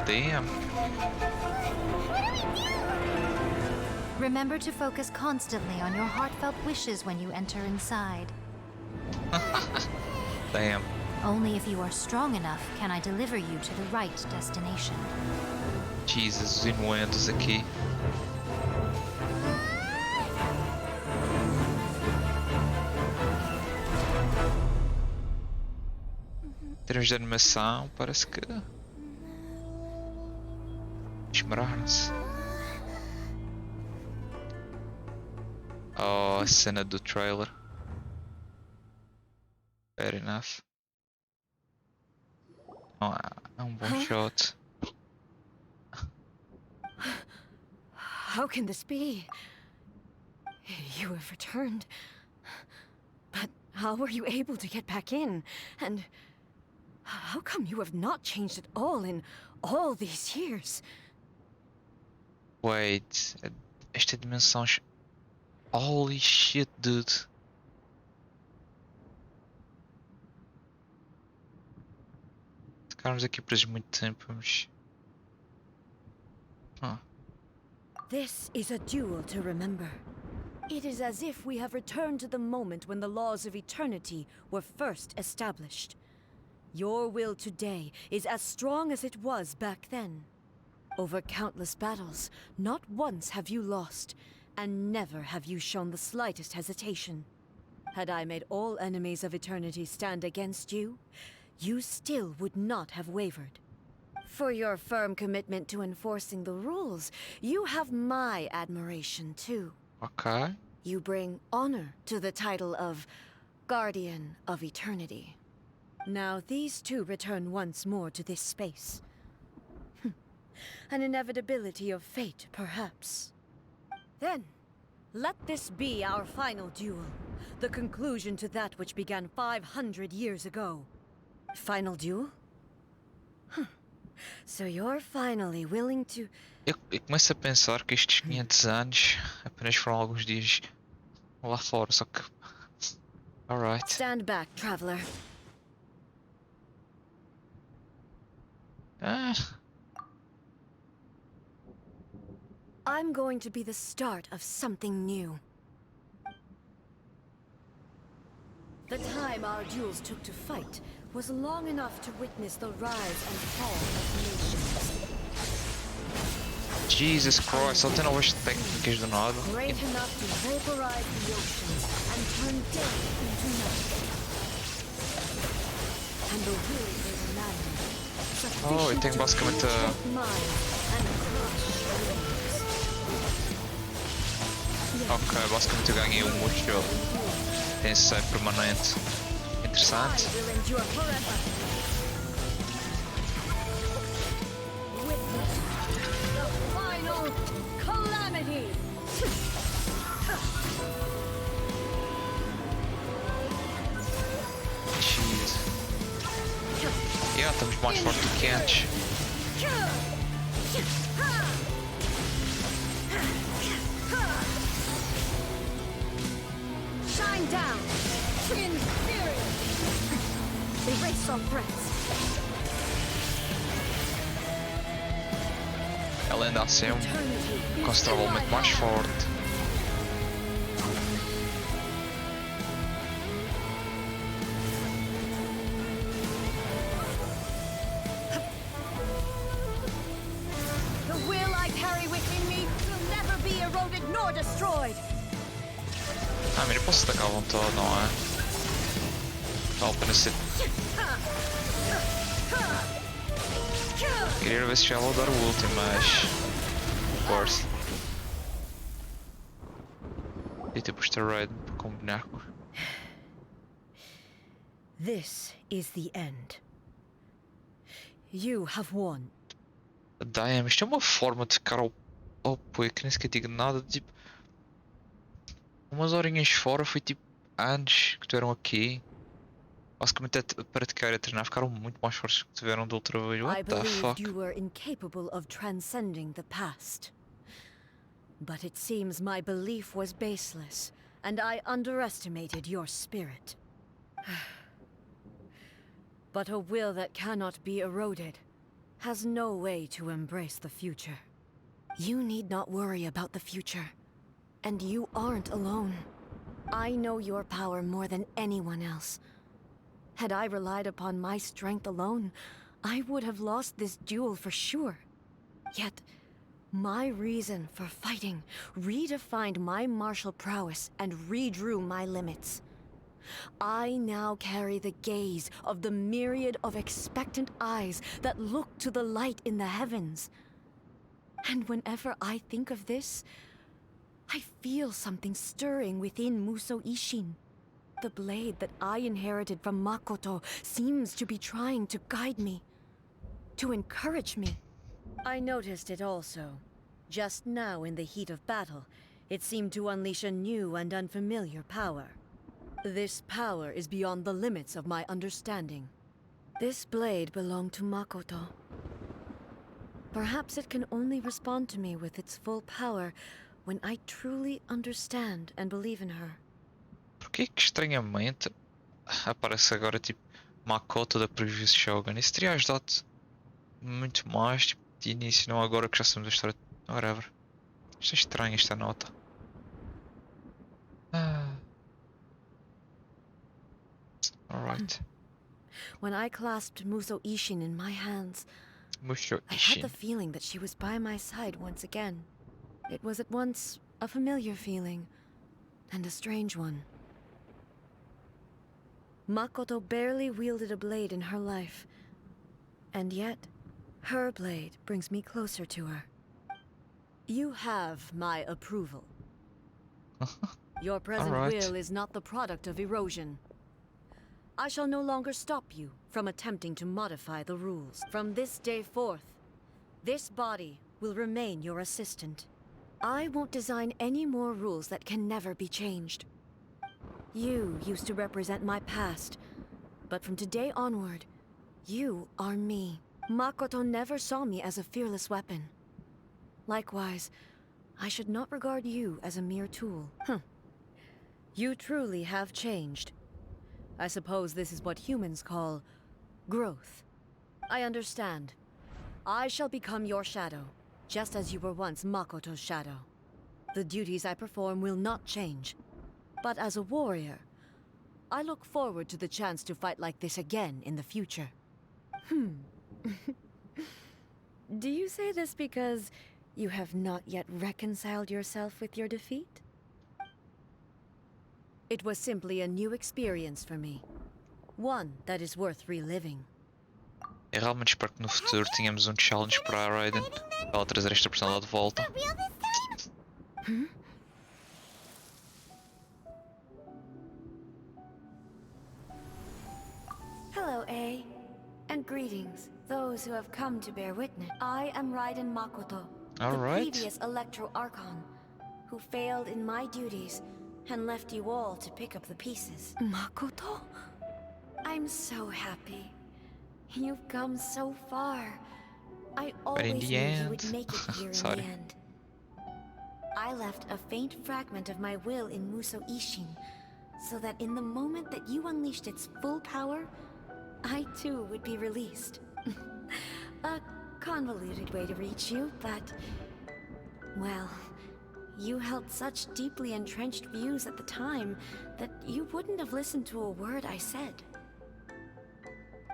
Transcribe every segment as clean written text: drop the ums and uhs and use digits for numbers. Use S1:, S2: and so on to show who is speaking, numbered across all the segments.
S1: Damn.
S2: Remember to focus constantly on your heartfelt wishes when you enter inside.
S1: Damn.
S2: Only if you are strong enough can I deliver you to the right destination.
S1: Jesus, os inuendos aqui. Em termos de animação, parece que esmeraram-se. Oh, a cena do trailer. Fair enough. Oh, é um bom shot.
S3: How can this be? You have returned. But how were you able to get back in? And how come you have not changed at all in all these years?
S1: Wait, esta dimensão. Holy shit, dude. Ficarmos aqui presos muito tempo, vamos.
S3: This is a duel to remember. It is as if we have returned to the moment when the laws of eternity were first established. Your will today is as strong as it was back then. Over countless battles, not once have you lost, and never have you shown the slightest hesitation. Had I made all enemies of eternity stand against you, you still would not have wavered. For your firm commitment to enforcing the rules, you have my admiration too.
S1: Ok.
S3: You bring honor to the title of Guardian of Eternity. Now these two return once more to this space. An inevitability of fate, perhaps. Then, let this be our final duel, the conclusion to that which began 500 years ago. Final duel? So you're finally willing to...
S1: Eu começo a pensar que estes 500 anos apenas foram alguns dias lá fora, só que... Alright.
S3: Stand back, traveler. I'm going to be the start of something new. The time our duels took to fight was long enough to witness the rise and fall of nations.
S1: Jesus Christ, só tem novas técnicas do nada.
S3: Great enough to vaporize the oceans and turn day into night. And the will they were maddened.
S1: Oh, eu tenho basicamente Ok, basicamente eu ganhei Musho. Tem save permanente. Interessante. Jeez. Yeah, estamos mais fortes do que antes.
S3: Shine down! Inferior! Erase all threats!
S1: Ela ainda assim é consideravelmente mais forte.
S3: The will I carry within me will never be eroded nor destroyed!
S1: Ah, mas eu posso atacar à vontade, não é? Está apenas ser. Queria ver se já vou dar o último, mas. Of course. E tipo este Raiden para combinar com.
S3: This is the end. You have won.
S1: Damn, isto é uma forma de ficar ao pé que nem sequer digo nada, tipo. Umas horinhas fora foi tipo anos que tiveram aqui. Basicamente a praticar e a treinar ficaram muito mais fortes que tiveram da outra vez. What the fuck?
S3: You were incapable of transcending the past. But it seems my belief was baseless, and I underestimated your spirit. But a will that cannot be eroded has no way to embrace the future. You need not worry about the future. And you aren't alone. I know your power more than anyone else. Had I relied upon my strength alone, I would have lost this duel for sure. Yet, my reason for fighting redefined my martial prowess and redrew my limits. I now carry the gaze of the myriad of expectant eyes that look to the light in the heavens. And whenever I think of this, I feel something stirring within Musou Ishin. The blade that I inherited from Makoto seems to be trying to guide me, to encourage me. I noticed it also. Just now in the heat of battle, it seemed to unleash a new and unfamiliar power. This power is beyond the limits of my understanding. This blade belonged to Makoto. Perhaps it can only respond to me with its full power when I truly understand and believe in her.
S1: Porquê que estranhamente aparece agora tipo Makoto da Previous Shogun? Isso teria ajudado muito mais tipo, de início, não agora que já sabemos a história. Whatever. Isto é estranho, esta nota. Ah. Alright.
S3: When I clasped Musou Ishin in my hands,
S1: Musou
S3: I had the
S1: Ishin.
S3: feeling that she was by my side once again. It was at once a familiar feeling and a strange one. Makoto barely wielded a blade in her life, and yet her blade brings me closer to her. You have my approval. Your present
S1: Alright.
S3: will is not the product of erosion. I shall no longer stop you from attempting to modify the rules. From this day forth, this body will remain your assistant. I won't design any more rules that can never be changed. You used to represent my past, but from today onward, you are me. Makoto never saw me as a fearless weapon. Likewise, I should not regard you as a mere tool. You truly have changed. I suppose this is what humans call growth. I understand. I shall become your shadow, just as you were once Makoto's shadow. The duties I perform will not change. But as a warrior, I look forward to the chance to fight like this again in the future. Do you say this because you have not yet reconciled yourself with your defeat? It was simply a new experience for me. One that is worth reliving.
S1: Eu realmente espero que no futuro tenhamos challenge para a Raiden. Para ela trazer esta personalidade de volta.
S3: Hello, A. And greetings, those who have come to bear witness. I am Raiden Makoto, the previous Electro Archon, who failed in my duties and left you all to pick up the pieces. Makoto? I'm so happy. You've come so far. I always knew you would make it here in the end. I left a faint fragment of my will in Musou Ishin, so that in the moment that you unleashed its full power, I too would be released. A convoluted way to reach you, but... well, you held such deeply entrenched views at the time that you wouldn't have listened to a word I said.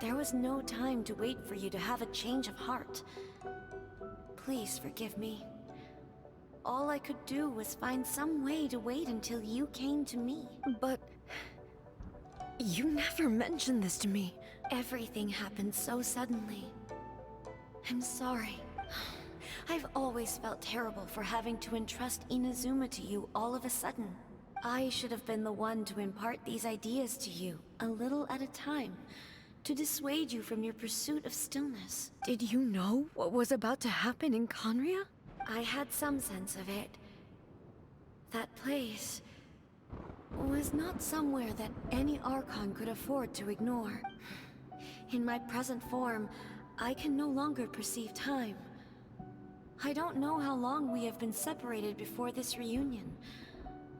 S3: There was no time to wait for you to have a change of heart. Please forgive me. All I could do was find some way to wait until you came to me. But... you never mentioned this to me. Everything happened so suddenly. I'm sorry. I've always felt terrible for having to entrust Inazuma to you all of a sudden. I should have been the one to impart these ideas to you, a little at a time, to dissuade you from your pursuit of stillness. Did you know what was about to happen in Conria? I had some sense of it. That place was not somewhere that any Archon could afford to ignore. In my present form, I can no longer perceive time. I don't know how long we have been separated before this reunion.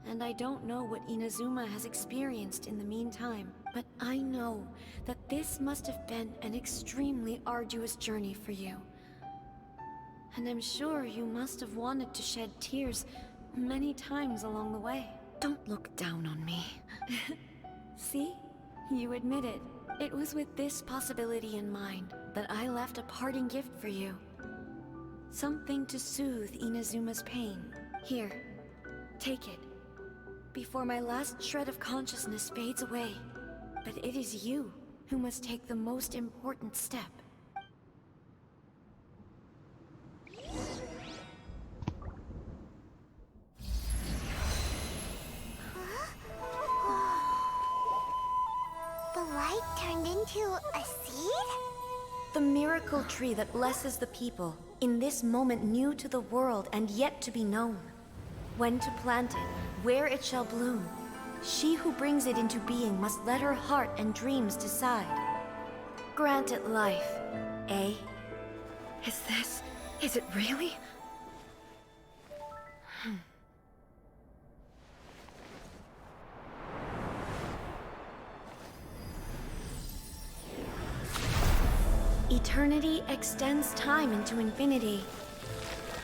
S3: And I don't know what Inazuma has experienced in the meantime, but I know that this must have been an extremely arduous journey for you. And I'm sure you must have wanted to shed tears many times along the way. Don't look down on me. See? You admit it. It was with this possibility in mind that I left a parting gift for you. Something to soothe Inazuma's pain. Here, take it. Before my last shred of consciousness fades away. But it is you who must take the most important step.
S4: The light turned into a seed?
S3: The miracle tree that blesses the people, in this moment new to the world and yet to be known. When to plant it, where it shall bloom. She who brings it into being must let her heart and dreams decide. Grant it life, eh? Is it really? Eternity extends time into infinity.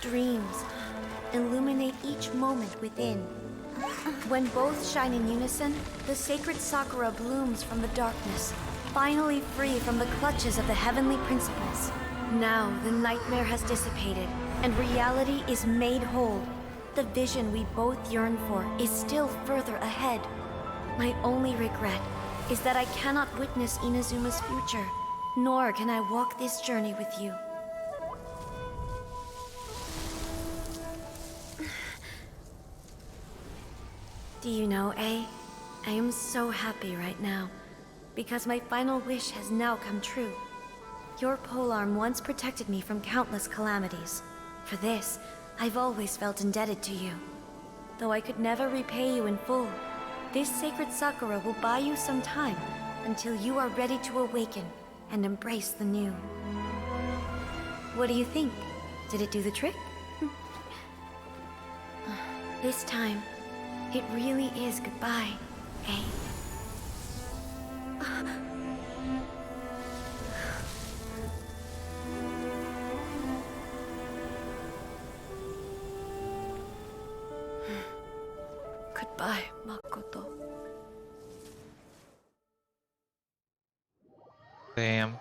S3: Dreams illuminate each moment within. When both shine in unison, the sacred Sakura blooms from the darkness, finally free from the clutches of the heavenly principles. Now the nightmare has dissipated, and reality is made whole. The vision we both yearn for is still further ahead. My only regret is that I cannot witness Inazuma's future, nor can I walk this journey with you. Do you know, I am so happy right now, because my final wish has now come true. Your polearm once protected me from countless calamities. For this, I've always felt indebted to you. Though I could never repay you in full, this sacred Sakura will buy you some time until you are ready to awaken and embrace the new. What do you think? Did it do the trick? This time, it really is goodbye, eh? Goodbye, Makoto.
S1: Damn.